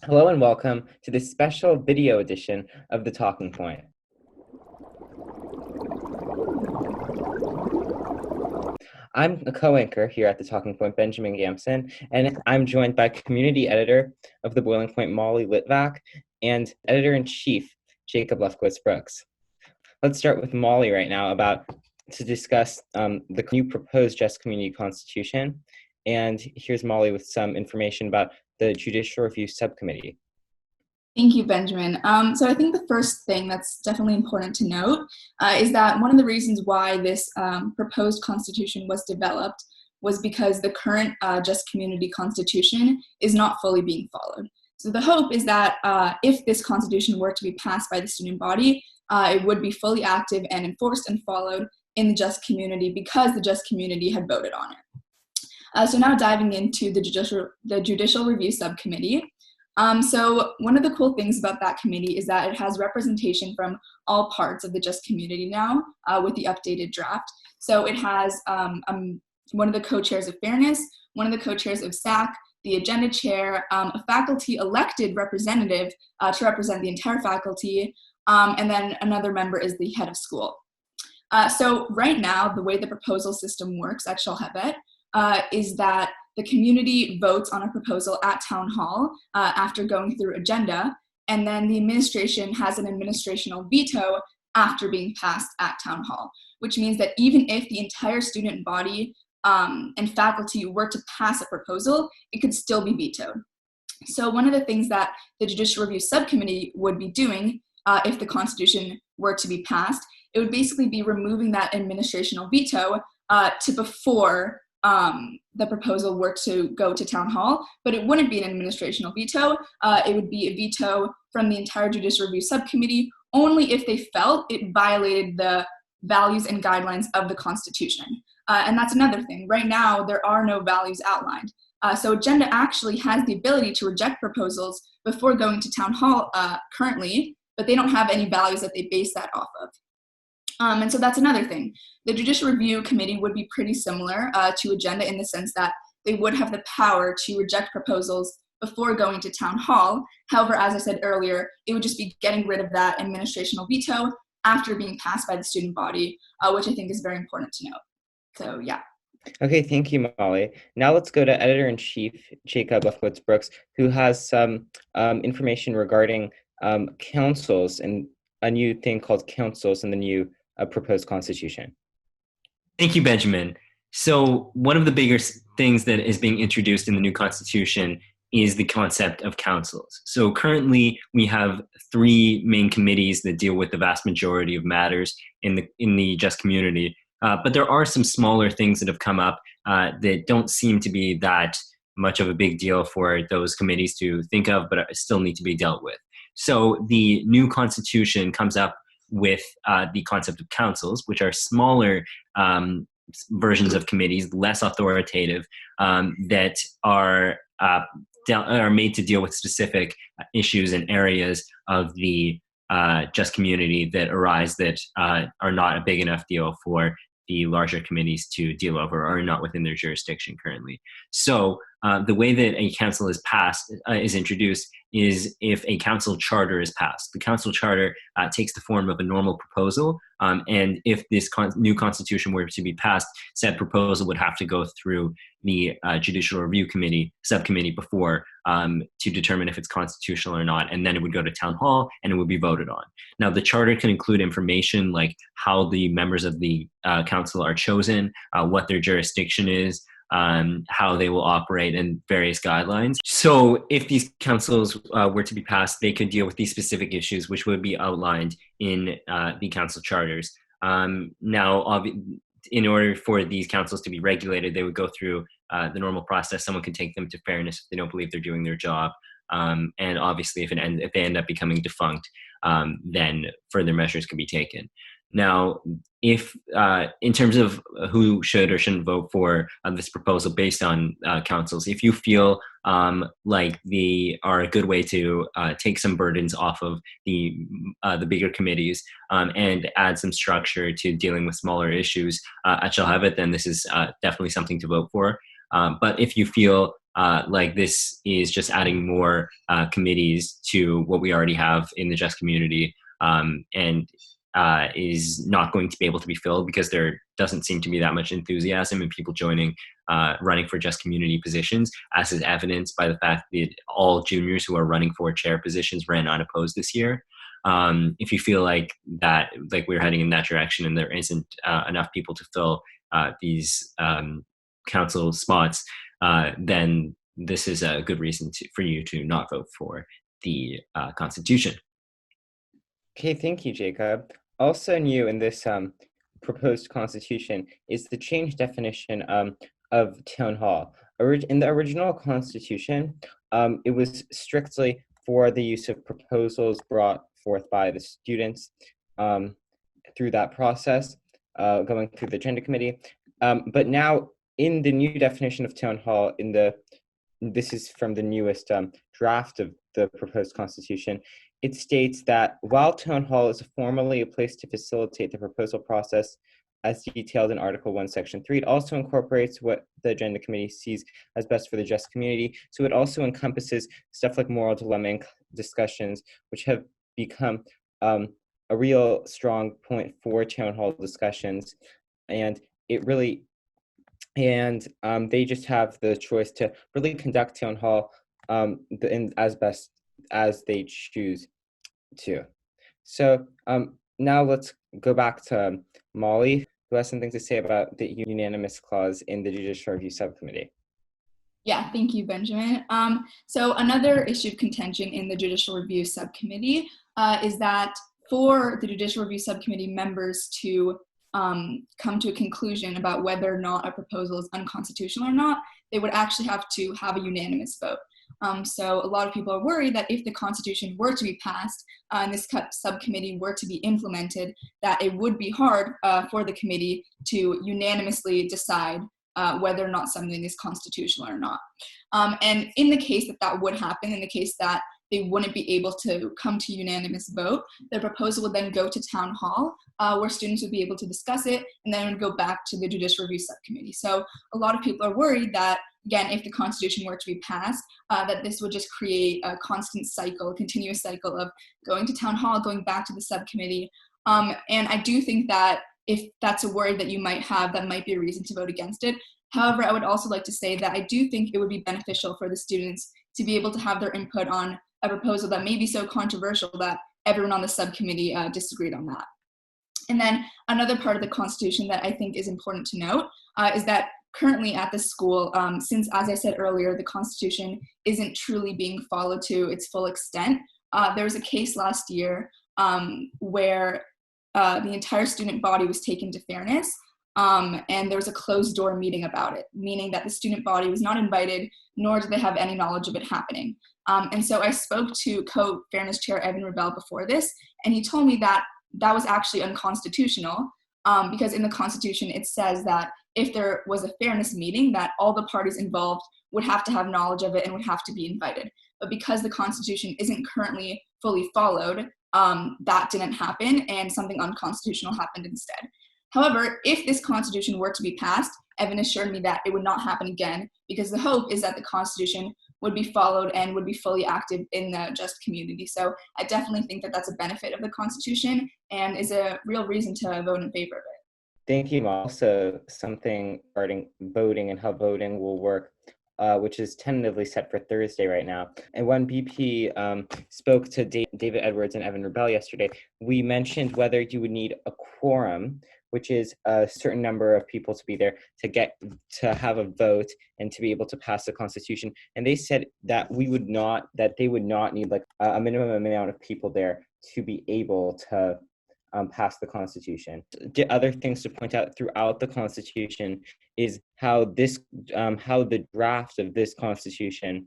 Hello and welcome to this special video edition of The Talking Point. I'm a co-anchor here at The Talking Point, Benjamin Gamson, and I'm joined by community editor of The Boiling Point, Molly Litvak, and editor-in-chief, Jacob Lefkowitz-Brooks. Let's start with Molly right now to discuss the new proposed Just Community Constitution. And here's Molly with some information about the Judicial Review Subcommittee. Thank you, Benjamin. So I think the first thing that's definitely important to note is that one of the reasons why this proposed constitution was developed was because the current Just Community Constitution is not fully being followed. So the hope is that if this constitution were to be passed by the student body, it would be fully active and enforced and followed in the Just Community because the Just Community had voted on it. So now diving into the Judicial Review Subcommittee. So one of the cool things about that committee is that it has representation from all parts of the Just Community now with the updated draft. So it has one of the co-chairs of Fairness, one of the co-chairs of SAC, the agenda chair, a faculty elected representative to represent the entire faculty, and then another member is the head of school. So right now, the way the proposal system works at Shalhevet is that the community votes on a proposal at town hall after going through agenda, and then the administration has an administrational veto after being passed at town hall, which means that even if the entire student body and faculty were to pass a proposal, it could still be vetoed. So one of the things that the Judicial Review Subcommittee would be doing if the Constitution were to be passed, it would basically be removing that administrational veto to before the proposal were to go to town hall, but it wouldn't be an administrational veto. It would be a veto from the entire Judicial Review Subcommittee only if they felt it violated the values and guidelines of the Constitution. And that's another thing. Right now, there are no values outlined. So agenda actually has the ability to reject proposals before going to town hall currently, but they don't have any values that they base that off of. And so that's another thing. The Judicial Review Committee would be pretty similar to agenda in the sense that they would have the power to reject proposals before going to town hall. However, as I said earlier, it would just be getting rid of that administrational veto after being passed by the student body, which I think is very important to note. So yeah. Okay, thank you, Molly. Now let's go to Editor-in-Chief Jacob Lefkowitz-Brooks, who has some information regarding councils and a new thing called councils in the new proposed constitution. Thank you, Benjamin. So one of the bigger things that is being introduced in the new constitution is the concept of councils. So currently we have three main committees that deal with the vast majority of matters in the Just Community. But there are some smaller things that have come up that don't seem to be that much of a big deal for those committees to think of, but still need to be dealt with. So the new constitution comes up with the concept of councils, which are smaller versions of committees, less authoritative, that are made to deal with specific issues and areas of the Just Community that arise that are not a big enough deal for the larger committees to deal over or are not within their jurisdiction currently. So the way that a council is introduced is if a council charter is passed. The council charter takes the form of a normal proposal, and if this new constitution were to be passed, said proposal would have to go through the Judicial Review Committee subcommittee before to determine if it's constitutional or not, and then it would go to town hall and it would be voted on. Now, the charter can include information like how the members of the council are chosen, what their jurisdiction is, how they will operate, and various guidelines. So if these councils were to be passed, they could deal with these specific issues, which would be outlined in the council charters. Now, in order for these councils to be regulated, they would go through the normal process. Someone could take them to Fairness if they don't believe they're doing their job. And obviously, if they end up becoming defunct, then further measures can be taken. Now, if in terms of who should or shouldn't vote for this proposal based on councils, if you feel like they are a good way to take some burdens off of the bigger committees and add some structure to dealing with smaller issues at Shalhevet, then this is definitely something to vote for. But if you feel like this is just adding more committees to what we already have in the Just community, and is not going to be able to be filled because there doesn't seem to be that much enthusiasm in people joining running for Just community positions, as is evidenced by the fact that all juniors who are running for chair positions ran unopposed this year. If you feel like that, like we're heading in that direction and there isn't enough people to fill these council spots, then this is a good reason for you to not vote for the Constitution. Okay, thank you, Jacob. Also new in this proposed constitution is the changed definition of town hall. In the original constitution, it was strictly for the use of proposals brought forth by the students through that process, going through the agenda committee. But now in the new definition of town hall, this is from the newest draft of the proposed constitution, it states that while town hall is formally a place to facilitate the proposal process as detailed in Article 1, Section 3, it also incorporates what the agenda committee sees as best for the Just community. So it also encompasses stuff like moral dilemma discussions, which have become a real strong point for town hall discussions. And it really, and they just have the choice to really conduct town hall as best as they choose to. So now let's go back to Molly, who has something to say about the unanimous clause in the Judicial Review Subcommittee. Yeah, thank you, Benjamin. So another issue of contention in the Judicial Review Subcommittee is that for the Judicial Review Subcommittee members to come to a conclusion about whether or not a proposal is unconstitutional or not, they would actually have to have a unanimous vote. So a lot of people are worried that if the Constitution were to be passed and this subcommittee were to be implemented, that it would be hard for the committee to unanimously decide whether or not something is constitutional or not. And in the case that that would happen, in the case that they wouldn't be able to come to unanimous vote, the proposal would then go to town hall, where students would be able to discuss it, and then it would go back to the Judicial Review Subcommittee. So a lot of people are worried that, again, if the Constitution were to be passed, that this would just create a constant cycle, a continuous cycle of going to town hall, going back to the subcommittee. And I do think that if that's a worry that you might have, that might be a reason to vote against it. However, I would also like to say that I do think it would be beneficial for the students to be able to have their input on a proposal that may be so controversial that everyone on the subcommittee disagreed on that. And then another part of the Constitution that I think is important to note is that currently at the school, since, as I said earlier, the Constitution isn't truly being followed to its full extent, there was a case last year where the entire student body was taken to fairness, and there was a closed door meeting about it, meaning that the student body was not invited, nor did they have any knowledge of it happening. And so I spoke to co-fairness chair Evan Rebell before this, and he told me that that was actually unconstitutional because in the Constitution it says that if there was a fairness meeting, that all the parties involved would have to have knowledge of it and would have to be invited. But because the Constitution isn't currently fully followed, that didn't happen, and something unconstitutional happened instead. However, if this Constitution were to be passed, Evan assured me that it would not happen again, because the hope is that the Constitution would be followed and would be fully active in the Just community. So I definitely think that that's a benefit of the Constitution and is a real reason to vote in favor of it. Thank you. Also, something regarding voting and how voting will work, which is tentatively set for Thursday right now. And when BP spoke to David Edwards and Evan Rebell yesterday, we mentioned whether you would need a quorum, which is a certain number of people to be there to have a vote and to be able to pass the Constitution. And they said that they would not need like a minimum amount of people there to be able to pass the Constitution. The other things to point out throughout the Constitution is how the draft of this Constitution,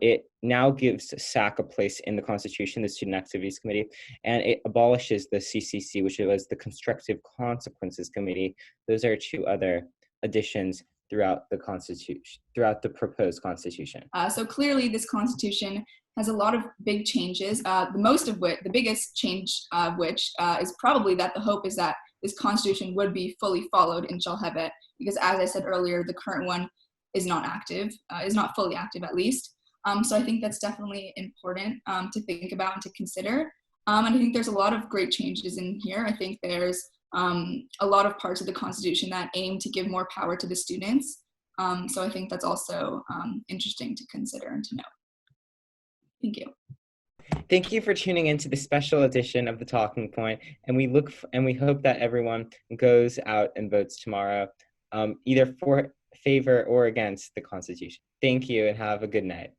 it now gives SAC a place in the Constitution, the Student Activities Committee, and it abolishes the CCC, which was the Constructive Consequences Committee. Those are two other additions throughout the Constitution, throughout the proposed Constitution. So clearly this Constitution has a lot of big changes, the biggest change of which is probably that the hope is that this Constitution would be fully followed in Shalhevet, because as I said earlier, the current one is not active, is not fully active at least. So I think that's definitely important to think about and to consider. And I think there's a lot of great changes in here. I think there's a lot of parts of the Constitution that aim to give more power to the students. So I think that's also interesting to consider and to know. Thank you. Thank you for tuning into the special edition of The Talking Point, and we hope that everyone goes out and votes tomorrow, either for favor or against the Constitution. Thank you and have a good night.